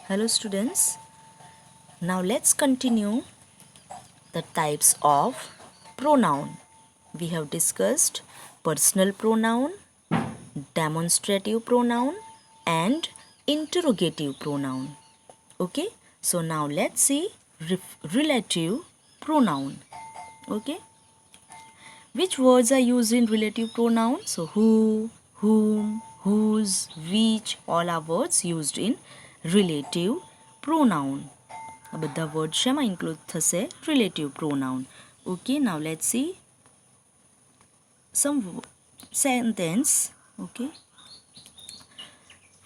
Hello students. Now let's continue the types of pronoun. We have discussed personal pronoun, demonstrative pronoun and interrogative pronoun. Okay? So now let's see relative pronoun. Okay? Which words are used in relative pronoun? So who, whom, whose, which, all are words used in relative pronoun. આ બધા word શેમાં include થશે relative pronoun okay now let's see some sentence. Okay,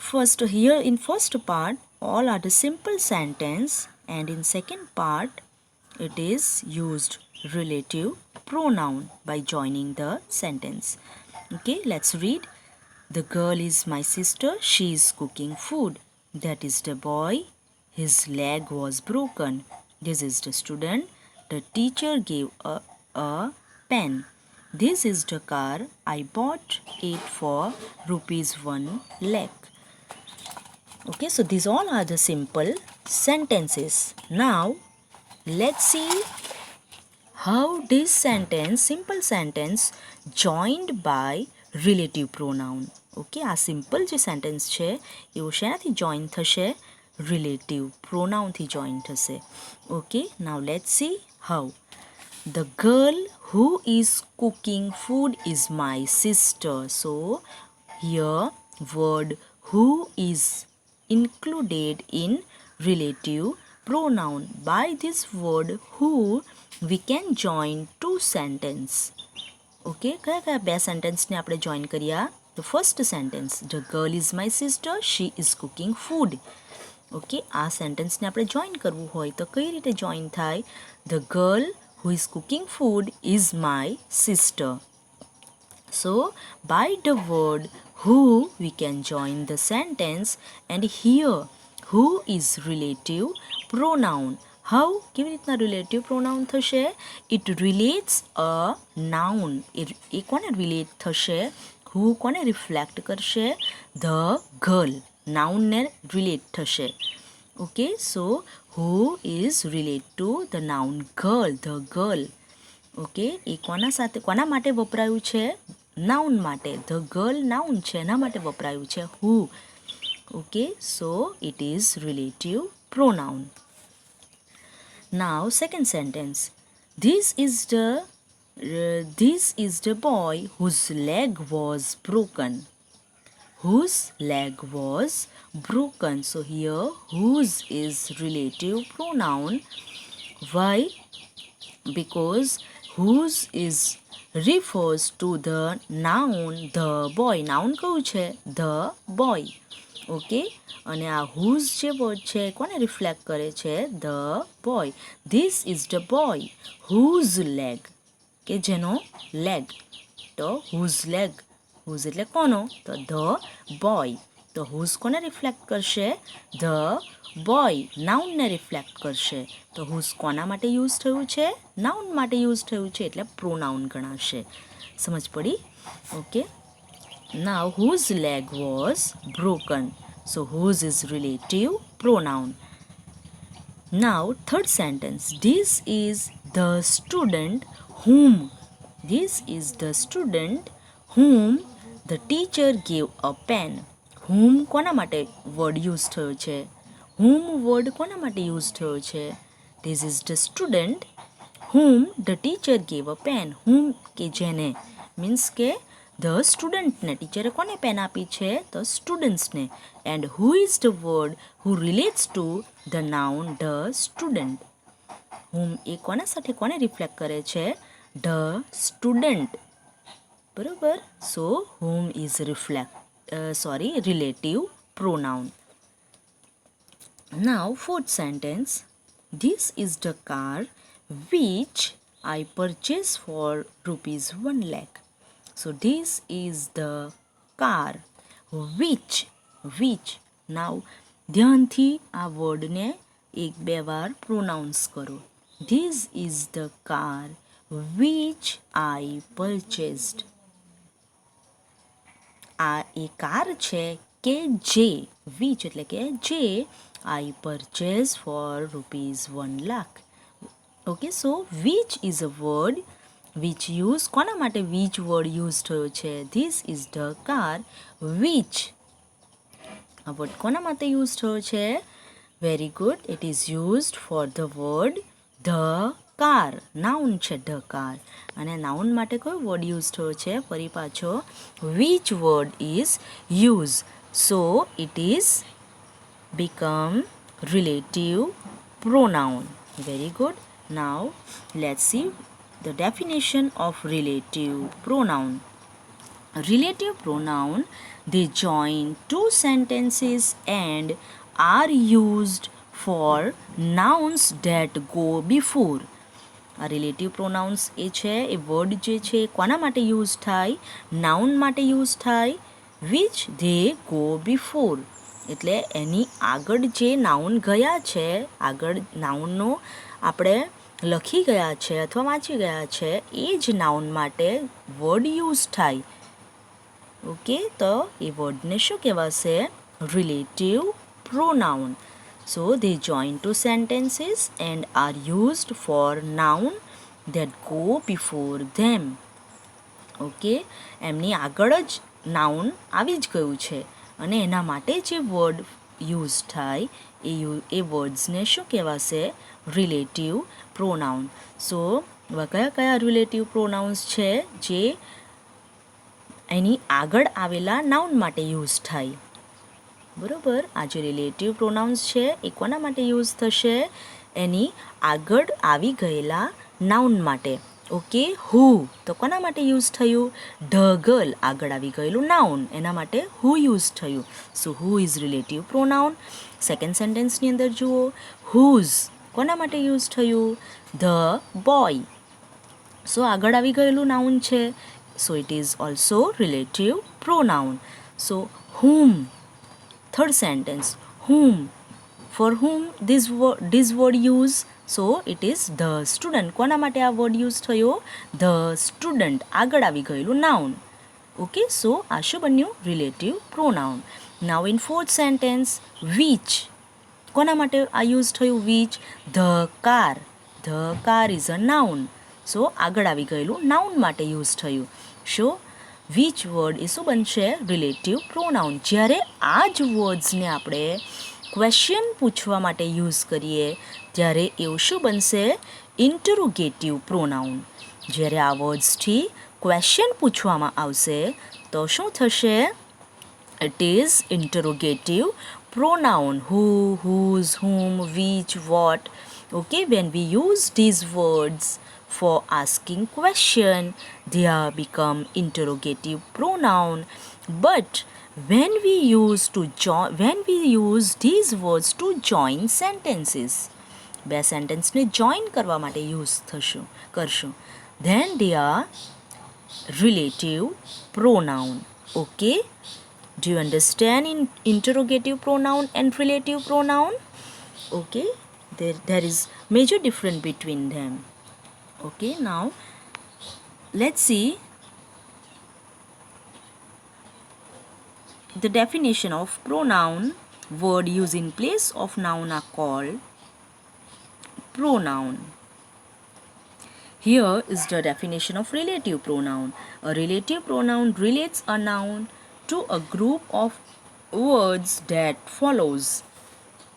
first here in first part all are the simple sentence, and in second part it is used relative pronoun by joining the sentence. Okay, let's read. The girl is my sister, she is cooking food. That is the boy, his leg was broken. This is the student, the teacher gave a pen. This is the car, I bought it for rupees 1 lakh. Okay, so these all are the simple sentences. Now let's see how this sentence, simple sentence joined by relative pronoun. Okay આ simple જે sentence છે એવું શેનાથી join થશે relative પ્રોનાઉનથી join થશે okay now let's see how The girl who is cooking food is my sister. So here word who is included in relative pronoun. By this word who we can join two sentence. Okay, કયા કયા બે સેન્ટેન્સને આપણે join કર્યા? The first sentence, the girl is my sister, she is cooking food. Okay આ સેન્ટેન્સને આપણે join કરવું હોય તો કઈ રીતે જોઈન થાય? The girl who is cooking food is my sister. So by the word who we can join the sentence, and here who is relative pronoun. How? કેવી રીતના રિલેટિવ પ્રોનાઉન થશે? It relates a noun. એ કોને relate થશે? Who કોને reflect કરશે? The girl. નાઉનને relate થશે. Okay, so who is relate to the noun girl, the girl. Okay, એ કોના માટે વપરાયું છે? નાઉન માટે. The girl નાઉન છે, એના માટે વપરાયું છે who. Okay, so it is relative pronoun. Now second sentence, this is the boy whose leg was broken. Whose leg was broken. So here whose is relative pronoun. Why? Because whose is refers to the noun the boy. Noun કયું છે? The boy. Okay અને આ whose જે word છે કોને reflect કરે છે? The boy. This is the boy whose leg, કે જેનો leg. તો whose leg, whose એટલે કોનો? તો the boy. તો whose કોને રિફ્લેક્ટ કરશે? The boy. નાઉનને રિફ્લેક્ટ કરશે. તો whose કોના માટે યુઝ થયું છે? નાઉન માટે યુઝ થયું છે એટલે પ્રોનાઉન ગણાશે. સમજ પડી? Okay. Now whose leg was broken. So whose is relative pronoun. Now third sentence, this is the student whom. This is the student whom the teacher gave a pen. whom કોના માટે word use થયો છે? whom word કોના માટે use થયો છે? This is the student whom the teacher gave a pen. whom કે જેને મીન્સ કે the studentને ટીચરે કોને પેન આપી છે? તો સ્ટુડન્ટ્સને. and who is the word who relates to the noun the student. whom એ કોના સાથે કોને રિફ્લેક્ટ કરે છે? the student. બરોબર. so whom is relative pronoun. Now fourth sentence, this is the car which I purchased for rupees 1 lakh. So this is the car which. Now ધ્યાનથી આ વર્ડને એક બે વાર પ્રોનાઉન્સ કરો. This is the car which I purchased. આ એ car છે કે જે which એટલે કે જે I purchased for rupees 1 lakh. Okay, so which is a word which use કોના માટે which word used થયો છે? This is the car which. આ word કોના માટે use થયો છે? Very good. It is used for the word the car. Noun છે the car. અને noun માટે કયો word use થયો છે? ફરી પાછો which word is used. So it is become relative pronoun. Very good. Now let's see the definition of relative pronoun. Relative pronoun, they join two sentences and are used for nouns that go before. આ relative pronounce એ છે, એ word જે છે કોના માટે use થાય? Noun માટે use થાય. Which they go before એટલે એની આગળ જે નાઉન ગયા છે, આગળ નાઉનનો આપણે લખી ગયા છે અથવા વાંચી ગયા છે એ જ નાઉન માટે વર્ડ યુઝ થાય. ઓકે, તો એ વર્ડને શું કહેવાશે? Relative pronoun. So they join two sentences and are used for noun that go before them. Okay, એમની આગળ જ નાઉન આવી જ ગયું છે અને એના માટે જે વર્ડ યુઝ થાય એ વર્ડ્સને શું કહેવાશે? Relative pronoun. સો કયા કયા રિલેટિવ પ્રોનાઉન્સ છે જે એની આગળ આવેલા નાઉન માટે યુઝ થાય? બરોબર, આ જે રિલેટિવ પ્રોનાઉન્સ છે એ કોના માટે યુઝ થશે? એની આગળ આવી ગયેલા નાઉન માટે. ઓકે, હુ તો કોના માટે યુઝ થયું? ઢગલ આગળ આવી ગયેલું નાઉન, એના માટે હુ યુઝ થયું. So who is relative pronoun. Second સેન્ટેન્સની અંદર જુઓ, હુઝ કોના માટે યુઝ થયું? The boy. સો આગળ આવી ગયેલું નાઉન છે, so it is also relative pronoun. So whom, third sentence, whom, for whom this word use? So it is the student. કોના માટે આ word use થયો? The student, આગળ આવી ગયેલું noun. Okay, so આ શું બન્યું? Relative pronoun. Now in fourth sentence, which, કોના માટે આ use થયું? which? The car. The car is a noun. So આગળ આવી ગયેલું noun માટે use થયું. So which word એ શું બનશે? Relative pronoun. જ્યારે આ જ વર્ડ્સને આપણે ક્વેશ્ચન પૂછવા માટે યુઝ કરીએ ત્યારે એવું શું બનશે? Interrogative pronoun. જ્યારે આ વર્ડ્સથી ક્વેશ્ચન પૂછવામાં આવશે તો શું થશે? It is interrogative pronoun. Who, whose, whom, which, what. Okay, when we use these words for asking question, they are become interrogative pronoun. But when we use these words to join sentences, બે સેન્ટેન્સને join કરવા માટે use કરશું, then they are relative pronoun. Okay, do you understand in interrogative pronoun and relative pronoun? Okay, there is major difference between them. Okay, now let's see the definition of pronoun. Word used in place of noun are called pronoun. Here is the definition of relative pronoun. A relative pronoun relates a noun to a group of words that follows.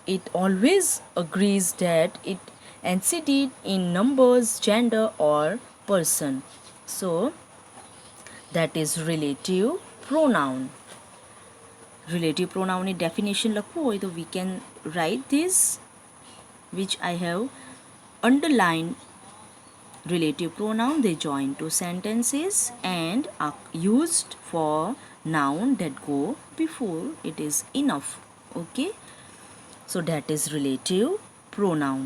It always agrees that it antecedent in numbers, gender or person. So that is relative pronoun. Relative pronoun ની definition લખવું હોય તો we can write this, which I have underlined. Relative pronoun, they join two sentences and are used for noun that go before. It is enough. Okay, so that is relative pronoun.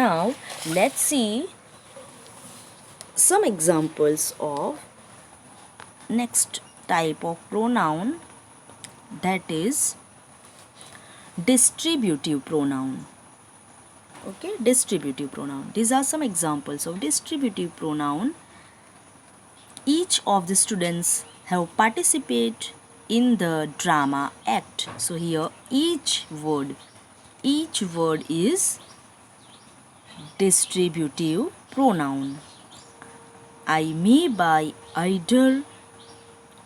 Now let's see some examples of next type of pronoun, that is distributive pronoun. Okay, distributive pronoun. These are some examples of distributive pronoun. Each of the students have participated in the drama act. So here each word is distributive pronoun. I may buy either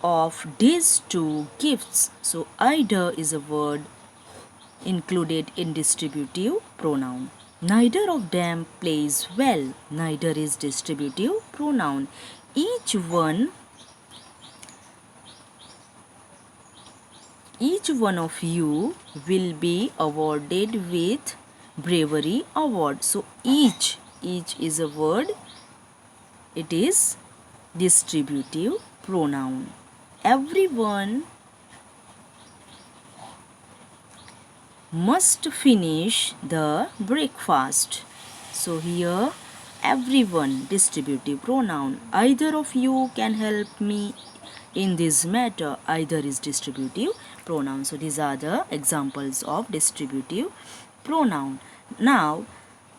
of these two gifts. So either is a word included in distributive pronoun. Neither of them plays well. Neither is distributive pronoun. Each one of you will be awarded with bravery award. So each is a word. It is distributive pronoun. Everyone must finish the breakfast. So here everyone distributive pronoun. Either of you can help me in this matter. Either is distributive pronoun. So these are the examples of distributive pronoun. Now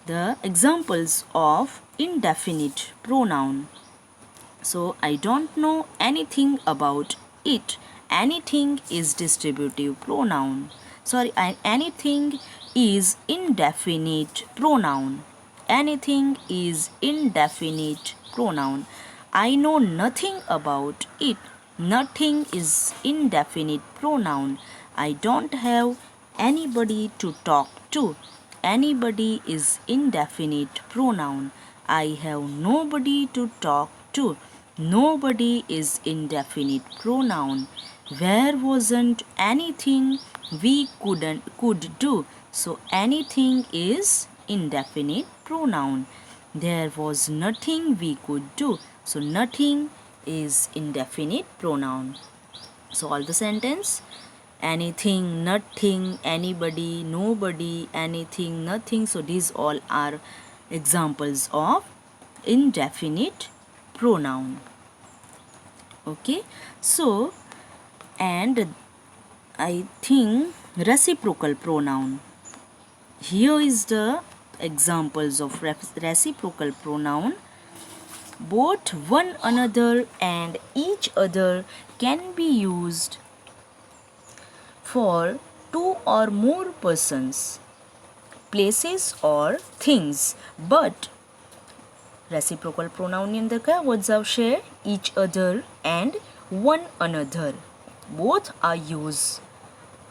the examples of indefinite pronoun. So I don't know anything about it. Anything is distributive pronoun. Anything is indefinite pronoun. Anything is indefinite pronoun. I know nothing about it. Nothing is indefinite pronoun. I don't have anybody to talk to. Anybody is indefinite pronoun. I have nobody to talk to. Nobody is indefinite pronoun. There wasn't anything we could do. So anything is indefinite pronoun. There was nothing we could do. So nothing is indefinite pronoun. So all the sentence: anything, nothing, anybody, nobody, anything, nothing. So these all are examples of indefinite pronoun. Okay, so and I think reciprocal pronoun. Here is the examples of reciprocal pronoun. Both one another and each other can be used for two or more persons, places or things. But reciprocal pronoun ની અંદર કયા words આવશે? Each other and one another. Both are used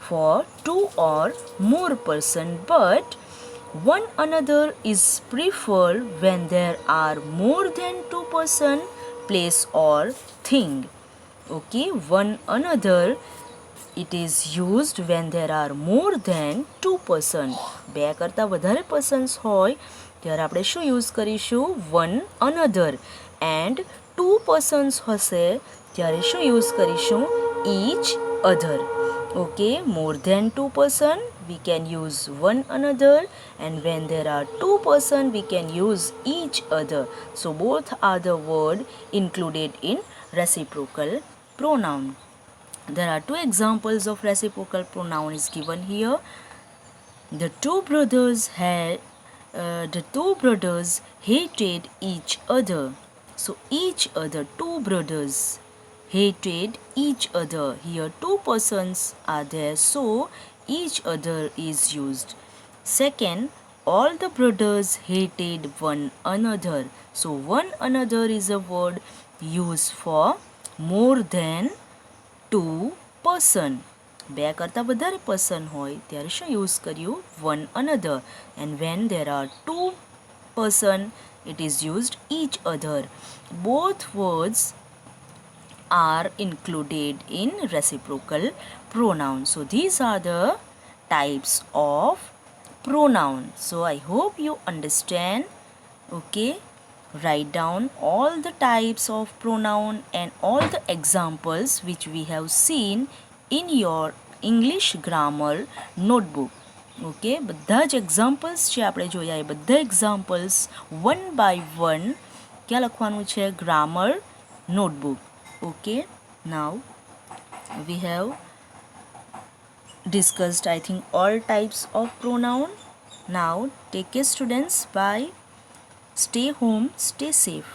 for two or more person, but one another is preferred when there are more than two person, place or thing. Okay, one another it is used when there are more than two person. બે કરતાં વધારે persons હોય ત્યારે આપણે શું use કરીશું? one another. And two persons હશે ત્યારે શું use કરીશું? each other. Okay, more than two person we can use one another, and when there are two person we can use each other. So both are the word included in reciprocal pronoun. There are two examples of reciprocal pronoun is given here. The two brothers hated each other. So each other, two brothers hated each other. Here two persons are there, so each other is used. Second, all the brothers hated one another. So one another is a word used for more than two person. બે કરતાં વધારે person હોય ત્યારે શું use કર્યું? one another. And when there are two person it is used each other. Both words are included in reciprocal pronoun. So these are the types of pronoun. So I hope you understand. Okay, write down all the types of pronoun and all the examples which we have seen in your English grammar notebook. Okay, બધા જ examples છે આપણે જોયા એ બધા examples one by one ક્યાં લખવાનું છે? Grammar notebook. Okay, now we have discussed I think all types of pronoun. Now take care students. Bye. Stay home, stay safe.